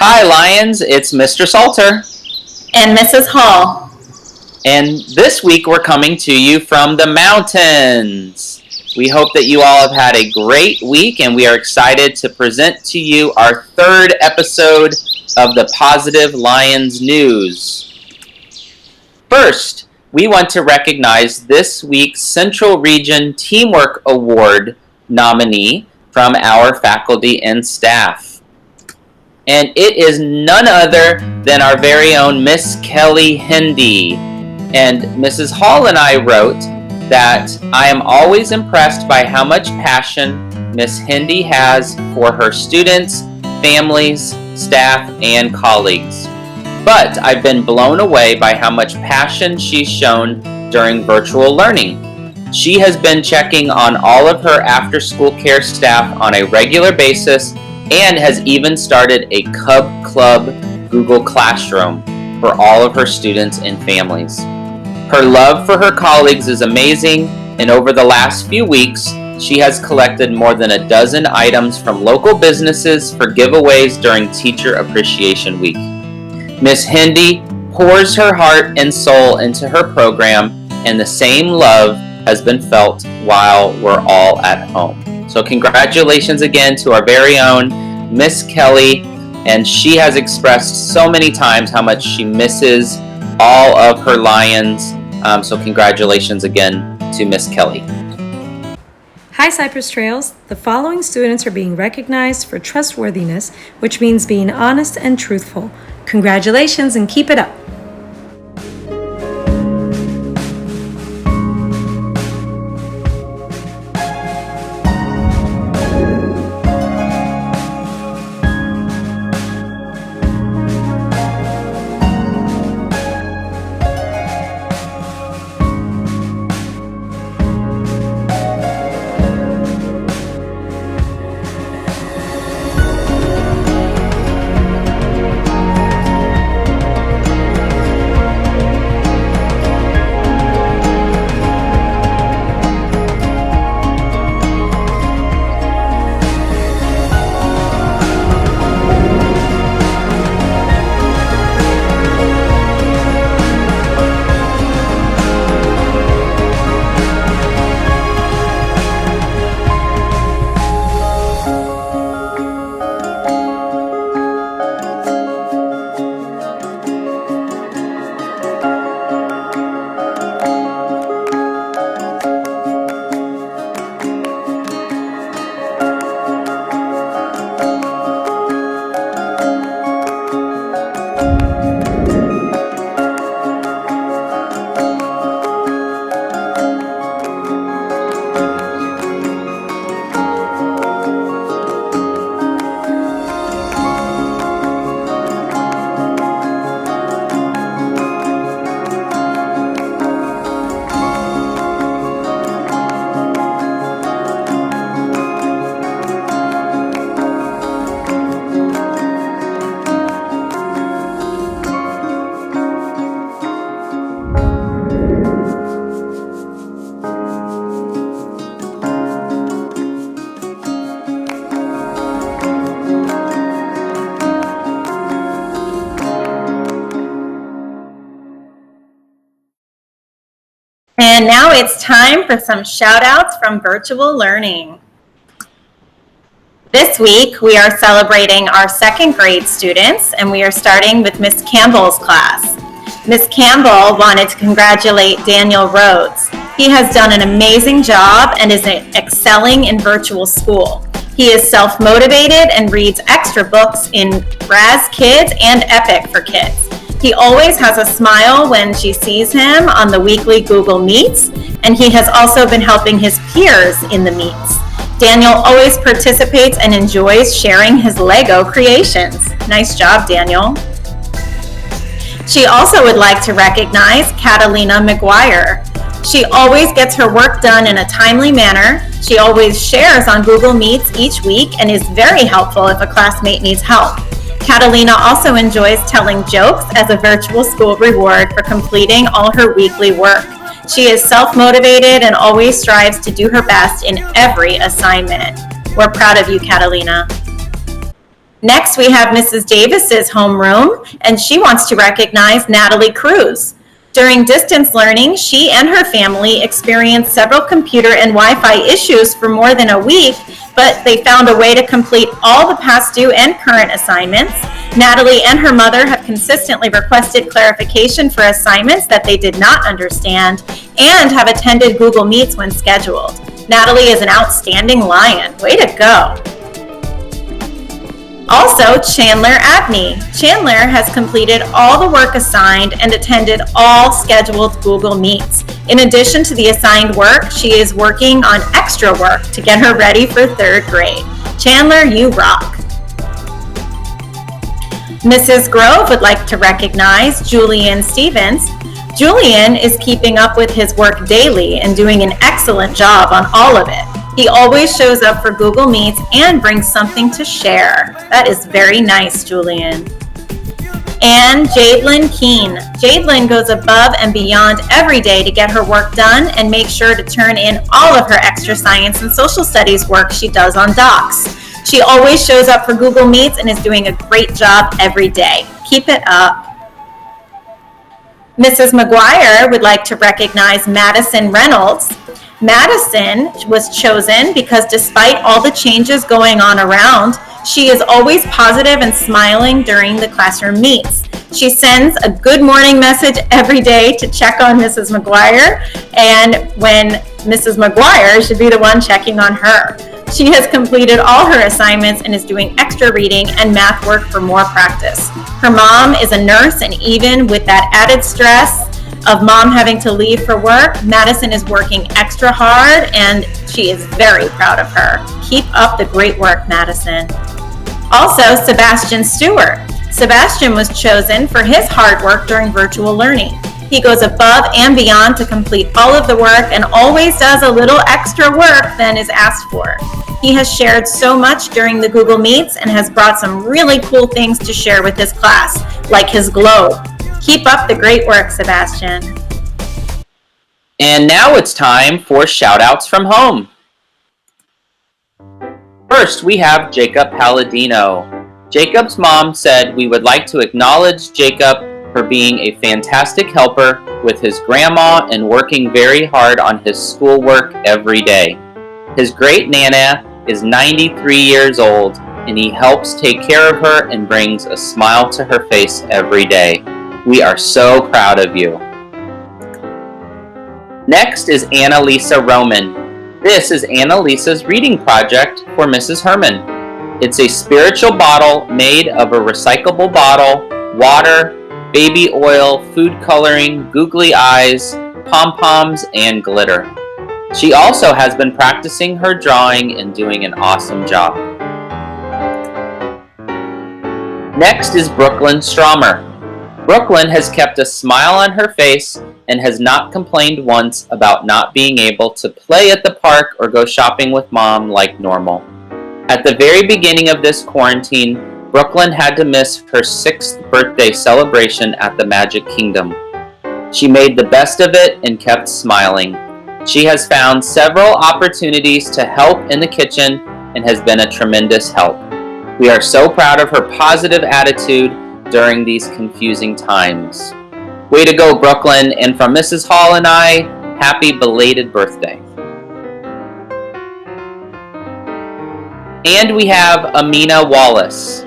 Hi, Lions. It's Mr. Salter. And Mrs. Hall. And this week we're coming to you from the mountains. We hope that you all have had a great week, and we are excited to present to you our third episode of the PAWSitive Lions News. First, we want to recognize this week's Central Region Teamwork Award nominee from our faculty and staff. And it is none other than our very own Miss Kelly Hindi. And Mrs. Hall and I wrote that I am always impressed by how much passion Miss Hindi has for her students, families, staff, and colleagues. But I've been blown away by how much passion she's shown during virtual learning. She has been checking on all of her after-school care staff on a regular basis and has even started a Cub Club Google Classroom for all of her students and families. Her love for her colleagues is amazing, and over the last few weeks, she has collected more than a dozen items from local businesses for giveaways during Teacher Appreciation Week. Miss Hindi pours her heart and soul into her program, and the same love has been felt while we're all at home. So congratulations again to our very own Miss Kelly, and she has expressed so many times how much she misses all of her Lions. So congratulations again to Miss Kelly. Hi Cypress Trails. The following students are being recognized for trustworthiness, which means being honest and truthful. Congratulations and keep it up. And now it's time for some shout-outs from virtual learning. This week, we are celebrating our second grade students, and we are starting with Miss Campbell's class. Miss Campbell wanted to congratulate Daniel Rhodes. He has done an amazing job and is excelling in virtual school. He is self-motivated and reads extra books in Raz Kids and Epic for Kids. He always has a smile when she sees him on the weekly Google Meets, and he has also been helping his peers in the meets. Daniel always participates and enjoys sharing his Lego creations. Nice job, Daniel. She also would like to recognize Catalina McGuire. She always gets her work done in a timely manner. She always shares on Google Meets each week and is very helpful if a classmate needs help. Catalina also enjoys telling jokes as a virtual school reward for completing all her weekly work. She is self-motivated and always strives to do her best in every assignment. We're proud of you, Catalina. Next, we have Mrs. Davis's homeroom, and she wants to recognize Natalie Cruz. During distance learning, she and her family experienced several computer and Wi-Fi issues for more than a week, but they found a way to complete all the past due and current assignments. Natalie and her mother have consistently requested clarification for assignments that they did not understand and have attended Google Meets when scheduled. Natalie is an outstanding lion. Way to go! Also, Chandler Abney. Chandler has completed all the work assigned and attended all scheduled Google Meets. In addition to the assigned work, she is working on extra work to get her ready for 3rd grade. Chandler, you rock. Mrs. Grove would like to recognize Julian Stevens. Julian is keeping up with his work daily and doing an excellent job on all of it. He always shows up for Google Meets and brings something to share. That is very nice, Julian. And Jadelyn Keene. Jadelyn goes above and beyond every day to get her work done and make sure to turn in all of her extra science and social studies work she does on docs. She always shows up for Google Meets and is doing a great job every day. Keep it up. Mrs. McGuire would like to recognize Madison Reynolds. Madison was chosen because despite all the changes going on around, she is always positive and smiling during the classroom meets. She sends a good morning message every day to check on Mrs. McGuire, and when Mrs. McGuire should be the one checking on her. She has completed all her assignments and is doing extra reading and math work for more practice. Her mom is a nurse, and even with that added stress of mom having to leave for work, Madison is working extra hard, and she is very proud of her. Keep up the great work, Madison. Also, Sebastian Stewart. Sebastian was chosen for his hard work during virtual learning. He goes above and beyond to complete all of the work and always does a little extra work than is asked for. He has shared so much during the Google Meets and has brought some really cool things to share with his class, like his globe. Keep up the great work, Sebastian. And now it's time for Shoutouts from home. First, we have Jacob Palladino. Jacob's mom said we would like to acknowledge Jacob for being a fantastic helper with his grandma and working very hard on his schoolwork every day. His great Nana is 93 years old, and he helps take care of her and brings a smile to her face every day. We are so proud of you. Next is Annalisa Roman. This is Annalisa's reading project for Mrs. Herman. It's a spiritual bottle made of a recyclable bottle, water, baby oil, food coloring, googly eyes, pom-poms, and glitter. She also has been practicing her drawing and doing an awesome job. Next is Brooklyn Stromer. Brooklyn has kept a smile on her face and has not complained once about not being able to play at the park or go shopping with mom like normal. At the very beginning of this quarantine, Brooklyn had to miss her 6th birthday celebration at the Magic Kingdom. She made the best of it and kept smiling. She has found several opportunities to help in the kitchen and has been a tremendous help. We are so proud of her positive attitude during these confusing times. Way to go, Brooklyn, and from Mrs. Hall and I, happy belated birthday. And we have Amina Wallace.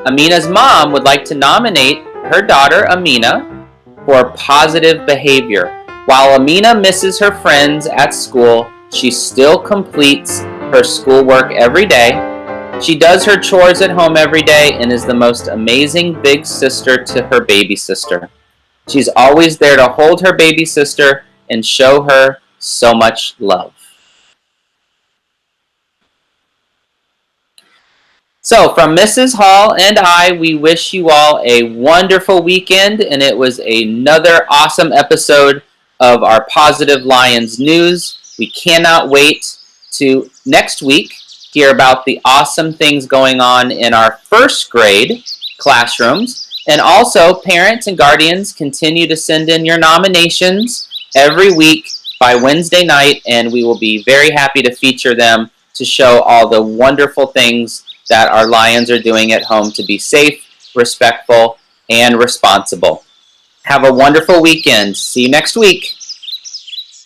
Amina's mom would like to nominate her daughter, Amina, for positive behavior. While Amina misses her friends at school, she still completes her schoolwork every day. She does her chores at home every day and is the most amazing big sister to her baby sister. She's always there to hold her baby sister and show her so much love. So from Mrs. Hall and I, we wish you all a wonderful weekend, and it was another awesome episode of our Positive Lions news. We cannot wait to next week hear about the awesome things going on in our 1st grade classrooms. And also, parents and guardians, continue to send in your nominations every week by Wednesday night, and we will be very happy to feature them to show all the wonderful things that our lions are doing at home to be safe, respectful, and responsible. Have a wonderful weekend. See you next week.